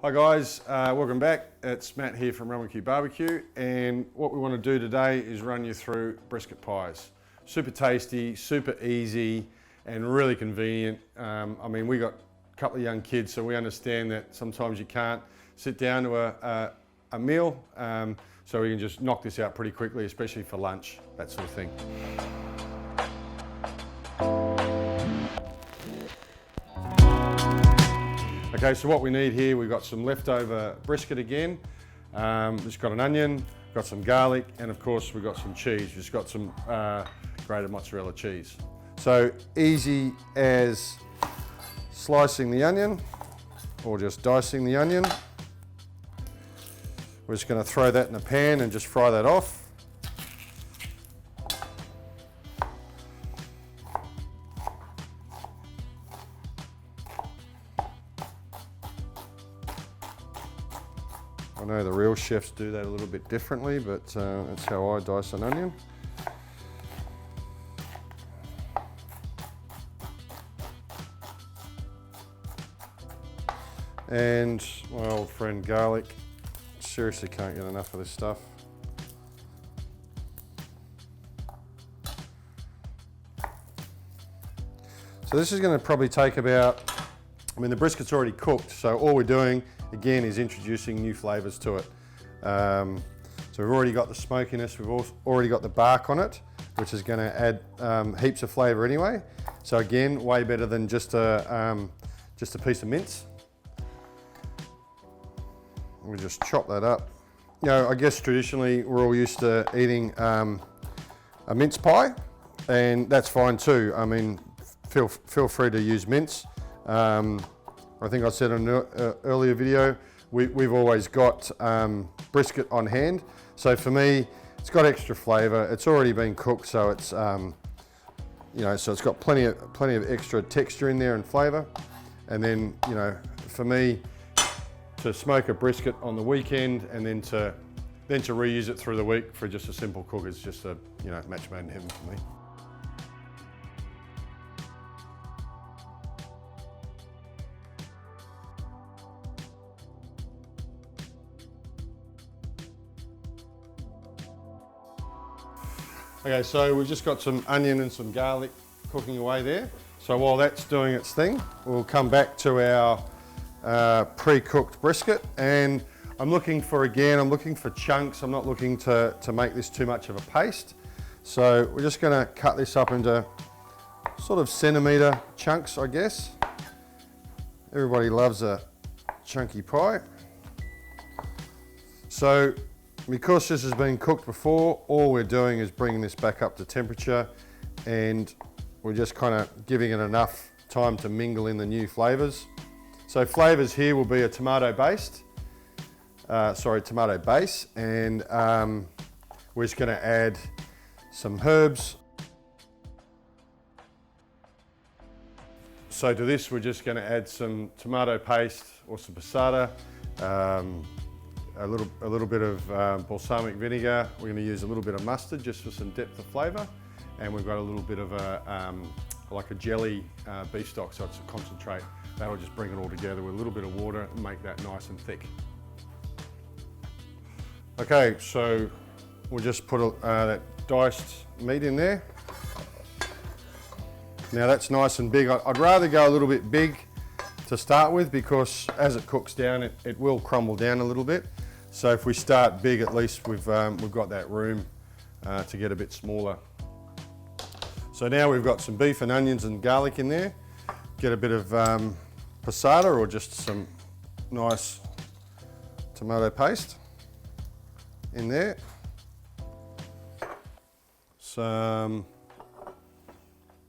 Hi guys, welcome back. It's Matt here from Melville Barbecue, and what we want to do today is run you through brisket pies. Super tasty, super easy, and really convenient. I mean, we got a couple of young kids, so we understand that sometimes you can't sit down to a meal, so we can just knock this out pretty quickly, especially for lunch, that sort of thing. Okay, so what we need here, we've got some leftover brisket again. Just got an onion, got some garlic, and of course we've got some cheese. Just got some grated mozzarella cheese. So easy as slicing the onion or just dicing the onion. We're just going to throw that in a pan and just fry that off. I know the real chefs do that a little bit differently, but that's how I dice an onion. And my old friend garlic. Seriously can't get enough of this stuff. So this is going to probably take about, I mean the brisket's already cooked, so all we're doing again is introducing new flavours to it. So we've already got the smokiness, we've already got the bark on it, which is going to add heaps of flavour anyway. So again, way better than just a piece of mince. We just chop that up. You know, I guess traditionally we're all used to eating a mince pie, and that's fine too. I mean, feel free to use mince. I think I said in an earlier video, we've always got brisket on hand. So for me, it's got extra flavour. It's already been cooked, so it's you know, so it's got plenty of extra texture in there and flavour. And then, you know, for me, to smoke a brisket on the weekend and then to reuse it through the week for just a simple cook is just a, you know, match made in heaven for me. Okay, so we've just got some onion and some garlic cooking away there. So while that's doing its thing, we'll come back to our pre-cooked brisket, and I'm looking for chunks. I'm not looking to make this too much of a paste. So we're just gonna cut this up into sort of centimetre chunks, I guess. Everybody loves a chunky pie. So because this has been cooked before, all we're doing is bringing this back up to temperature, and we're just kind of giving it enough time to mingle in the new flavours. So flavours here will be a tomato base, and we're just going to add some herbs. So to this, we're just going to add some tomato paste or some passata, a little bit of balsamic vinegar. We're going to use a little bit of mustard just for some depth of flavour, and we've got a little bit of like a jelly beef stock, so it's a concentrate. That'll just bring it all together with a little bit of water and make that nice and thick. Okay, so we'll just put that diced meat in there. Now that's nice and big. I'd rather go a little bit big to start with, because as it cooks down, it will crumble down a little bit. So if we start big, at least we've got that room to get a bit smaller. So now we've got some beef and onions and garlic in there. Get a bit of passata or just some nice tomato paste in there. Some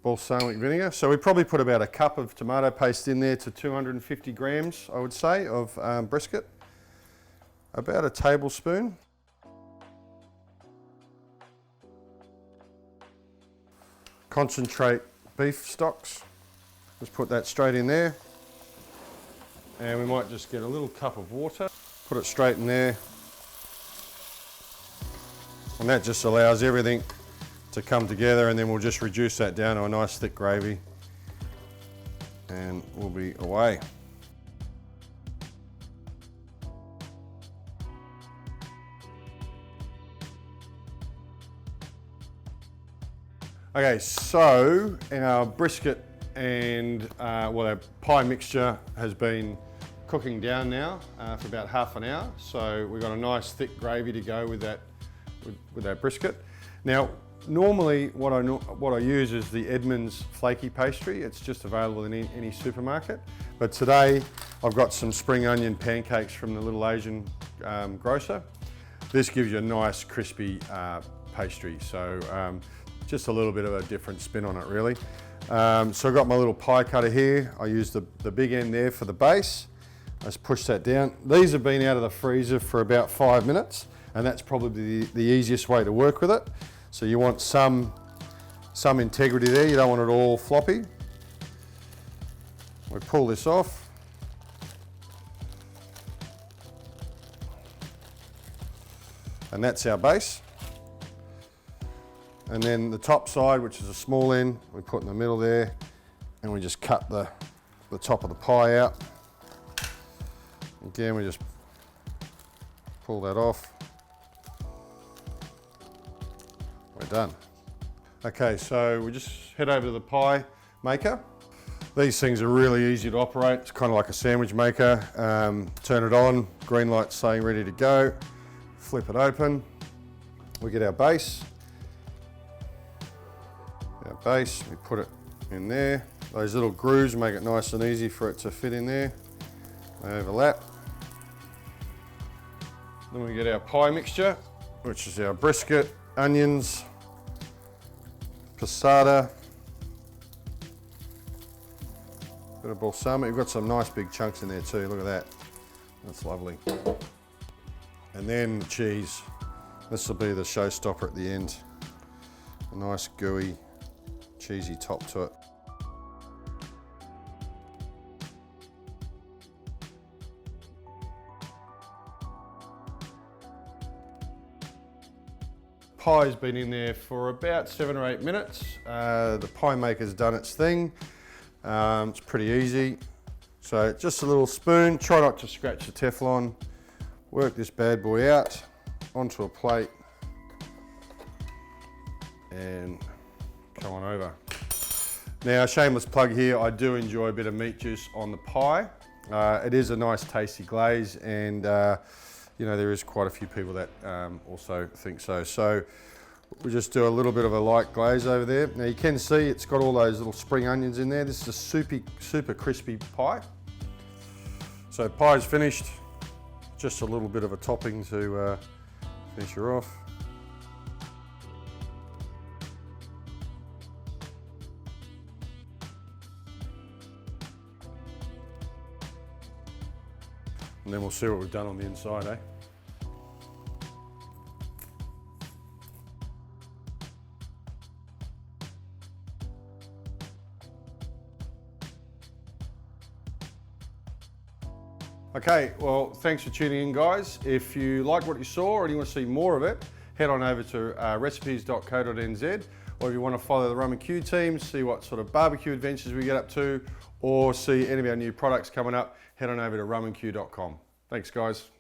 balsamic vinegar. So we probably put about a cup of tomato paste in there to 250 grams, I would say, of brisket. About a tablespoon. Concentrate beef stocks. Just put that straight in there. And we might just get a little cup of water, put it straight in there. And that just allows everything to come together, and then we'll just reduce that down to a nice thick gravy and we'll be away. Okay, so our brisket and our pie mixture has been cooking down now for about half an hour. So we've got a nice thick gravy to go with that brisket. Now, normally what I use is the Edmonds flaky pastry. It's just available in any supermarket. But today I've got some spring onion pancakes from the little Asian grocer. This gives you a nice crispy pastry. So just a little bit of a different spin on it really. So I've got my little pie cutter here. I use the big end there for the base. I just push that down. These have been out of the freezer for about 5 minutes, and that's probably the easiest way to work with it. So you want some integrity there. You don't want it all floppy. We pull this off. And that's our base. And then the top side, which is a small end, we put in the middle there, and we just cut the top of the pie out. Again, we just pull that off. We're done. Okay, so we just head over to the pie maker. These things are really easy to operate. It's kind of like a sandwich maker. Turn it on, green light saying ready to go. Flip it open. We get our base. We put it in there. Those little grooves make it nice and easy for it to fit in there. They overlap. Then we get our pie mixture, which is our brisket, onions, passata, bit of balsamic. We've got some nice big chunks in there too, look at that. That's lovely. And then cheese. This will be the showstopper at the end. A nice gooey, cheesy top to it. Pie's been in there for about 7 or 8 minutes. The pie maker's done its thing. It's pretty easy. So just a little spoon, try not to scratch the Teflon. Work this bad boy out onto a plate and come on over. Now, shameless plug here, I do enjoy a bit of meat juice on the pie. It is a nice tasty glaze, and you know, there is quite a few people that also think so. So we just do a little bit of a light glaze over there. Now you can see it's got all those little spring onions in there. This is a super crispy pie. So pie's finished. Just a little bit of a topping to finish her off. And then we'll see what we've done on the inside, eh? Okay, well, thanks for tuning in, guys. If you like what you saw and you want to see more of it, head on over to recipes.co.nz, or if you want to follow the Rum and Q team, see what sort of barbecue adventures we get up to, or see any of our new products coming up, head on over to rumandq.com. Thanks, guys.